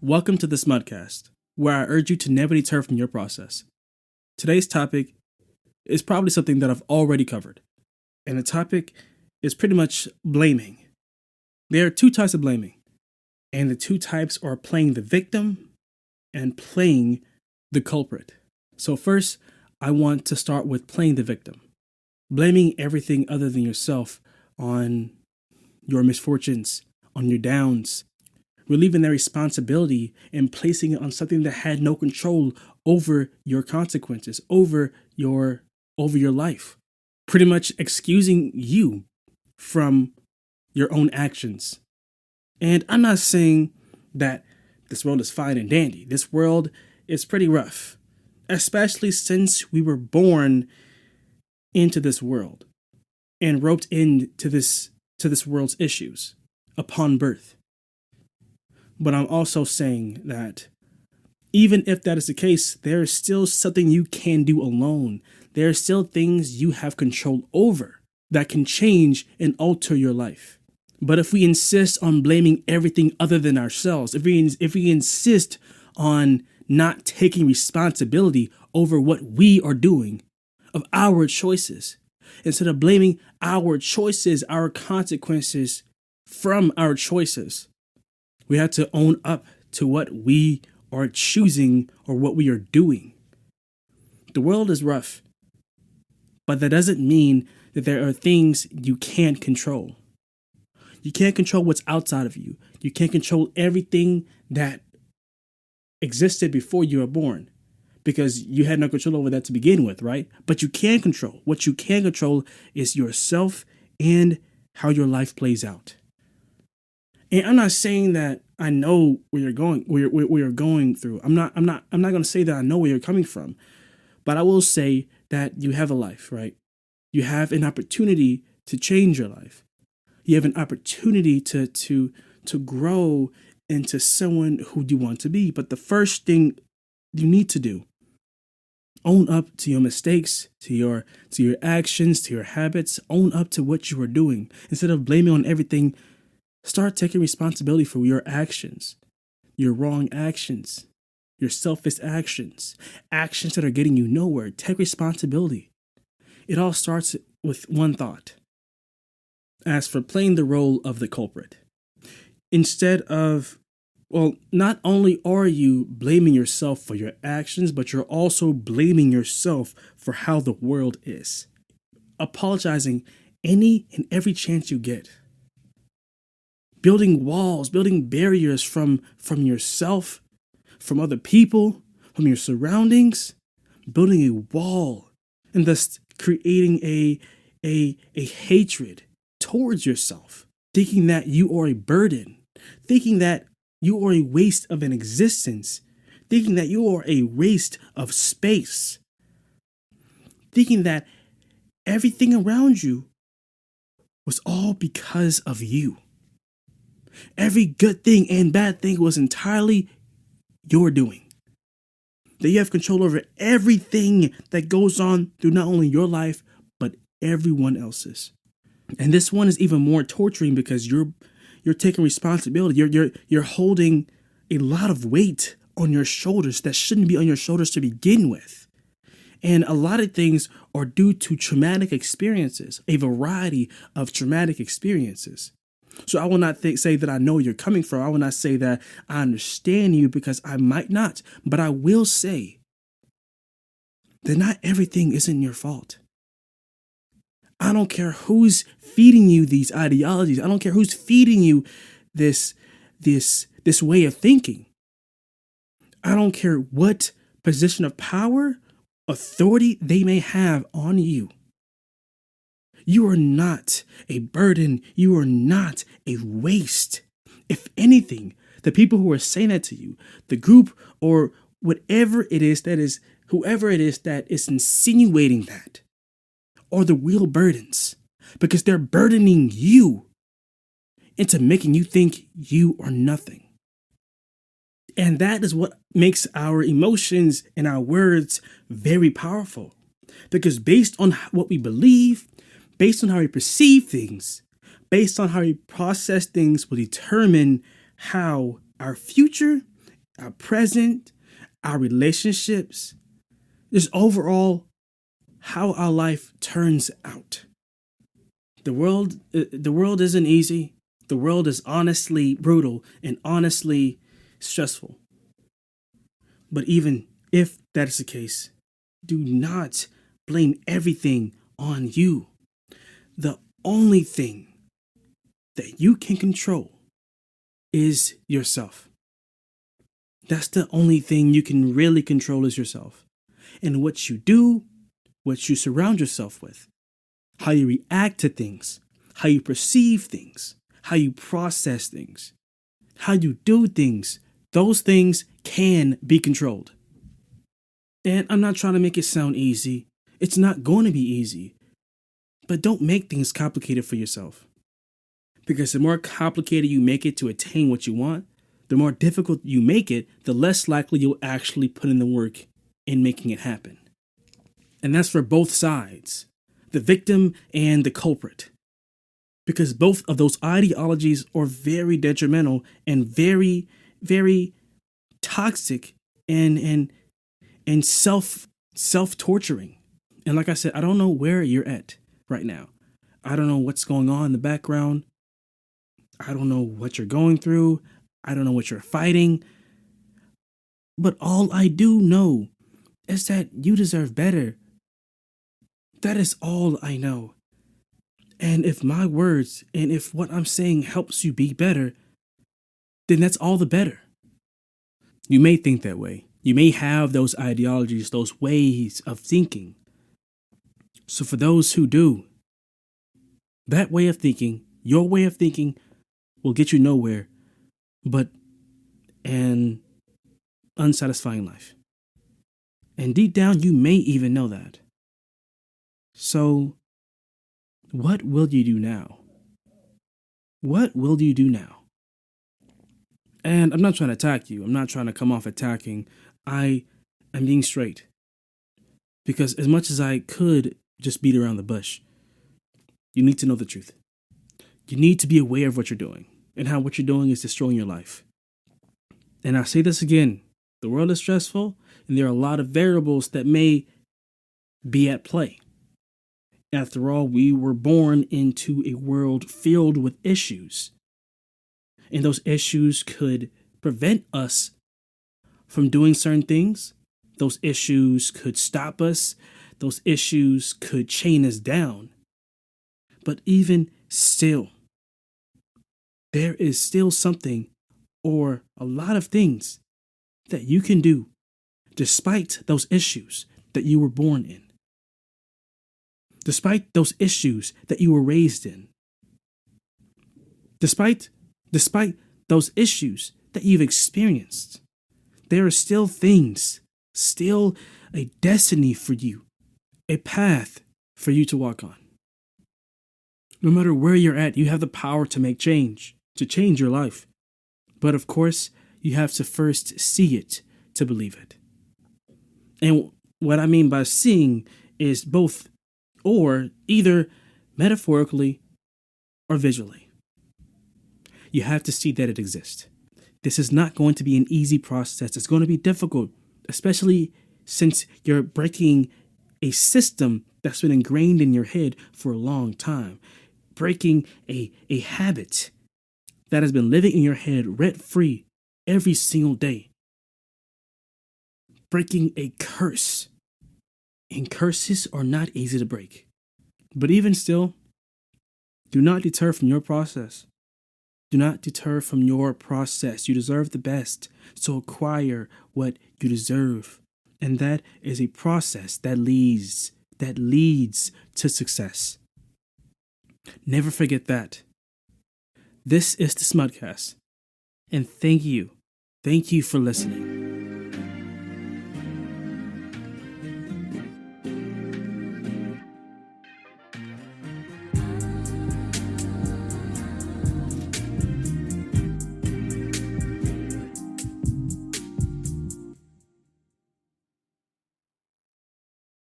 Welcome to the Smudcast, where I urge you to never deter from your process. Today's topic is probably something that I've already covered, and the topic is pretty much blaming. There are two types of blaming, and the two types are playing the victim and playing the culprit. So first, I want to start with playing the victim, blaming everything other than yourself on your misfortunes, on your downs, relieving that responsibility and placing it on something that had no control over your consequences, over your life. Pretty much excusing you from your own actions. And I'm not saying that this world is fine and dandy. This world is pretty rough, especially since we were born into this world and roped into this world's issues upon birth. But I'm also saying that even if that is the case, there is still something you can do alone. There are still things you have control over that can change and alter your life. But if we insist on blaming everything other than ourselves, if we insist on not taking responsibility over what we are doing, of our choices, instead of blaming our choices, our consequences from our choices, we have to own up to what we are choosing or what we are doing. The world is rough, but that doesn't mean that there are things you can't control. You can't control what's outside of you. You can't control everything that existed before you were born because you had no control over that to begin with, right? But you can control. What you can control is yourself and how your life plays out. And I'm not saying that I know where you're going, where you're going through. I'm not going to say that I know where you're coming from, but I will say that you have a life, right? You have an opportunity to change your life. You have an opportunity to grow into someone who you want to be. But the first thing you need to do, own up to your mistakes, to your actions, to your habits. Own up to what you are doing instead of blaming on everything. Start taking responsibility for your actions, your wrong actions, your selfish actions, actions that are getting you nowhere. Take responsibility. It all starts with one thought. As for playing the role of the culprit, not only are you blaming yourself for your actions, but you're also blaming yourself for how the world is. Apologizing any and every chance you get. Building walls, building barriers from yourself, from other people, from your surroundings, building a wall, and thus creating a hatred towards yourself, thinking that you are a burden, thinking that you are a waste of an existence, thinking that you are a waste of space, thinking that everything around you was all because of you. Every good thing and bad thing was entirely your doing. That you have control over everything that goes on through not only your life, but everyone else's. And this one is even more torturing because you're taking responsibility. You're holding a lot of weight on your shoulders that shouldn't be on your shoulders to begin with. And a lot of things are due to traumatic experiences, a variety of traumatic experiences. So I will not say that I know where you're coming from. I will not say that I understand you because I might not. But I will say that not everything isn't your fault. I don't care who's feeding you these ideologies. I don't care who's feeding you this way of thinking. I don't care what position of power, authority they may have on you. You are not a burden. You are not a waste. If anything, the people who are saying that to you, the group or whoever it is that is insinuating that, are the real burdens, because they're burdening you into making you think you are nothing. And that is what makes our emotions and our words very powerful, because based on what we believe, based on how we perceive things, based on how we process things will determine how our future our present, our relationships, just overall how our life turns out. The world isn't easy. The world is honestly brutal and honestly stressful. But even if that is the case, do not blame everything on you. The only thing that you can control is yourself. That's the only thing you can really control is yourself. And what you do, what you surround yourself with, how you react to things, how you perceive things, how you process things, how you do things, those things can be controlled. And I'm not trying to make it sound easy. It's not going to be easy. But don't make things complicated for yourself. Because the more complicated you make it to attain what you want, the more difficult you make it, the less likely you'll actually put in the work in making it happen. And that's for both sides, the victim and the culprit. Because both of those ideologies are very detrimental and very, very toxic and self-torturing. And like I said, I don't know where you're at right now. I don't know what's going on in the background. I don't know what you're going through. I don't know what you're fighting. But all I do know is that you deserve better. That is all I know. And if my words and if what I'm saying helps you be better, then that's all the better. You may think that way. You may have those ideologies, those ways of thinking. So for those who do, that way of thinking, your way of thinking, will get you nowhere but an unsatisfying life. And deep down, you may even know that. So, what will you do now? What will you do now? And I'm not trying to attack you. I'm not trying to come off attacking. I am being straight. Because as much as I could just beat around the bush, you need to know the truth. You need to be aware of what you're doing and how what you're doing is destroying your life. And I say this again, the world is stressful and there are a lot of variables that may be at play. After all, we were born into a world filled with issues. And those issues could prevent us from doing certain things. Those issues could stop us. Those issues could chain us down. But even still, there is still something or a lot of things that you can do despite those issues that you were born in. Despite those issues that you were raised in. Despite those issues that you've experienced, there are still things, still a destiny for you, a path for you to walk on. No matter where you're at, you have the power to make change, to change your life. But of course, you have to first see it to believe it. And what I mean by seeing is both or either metaphorically or visually. You have to see that it exists. This is not going to be an easy process. It's going to be difficult, especially since you're breaking a system that's been ingrained in your head for a long time. Breaking a habit that has been living in your head rent-free every single day. Breaking a curse. And curses are not easy to break. But even still, do not deter from your process. Do not deter from your process. You deserve the best. So acquire what you deserve. And that is a process that leads to success. Never forget that. This is the Smudcast. And thank you. Thank you for listening.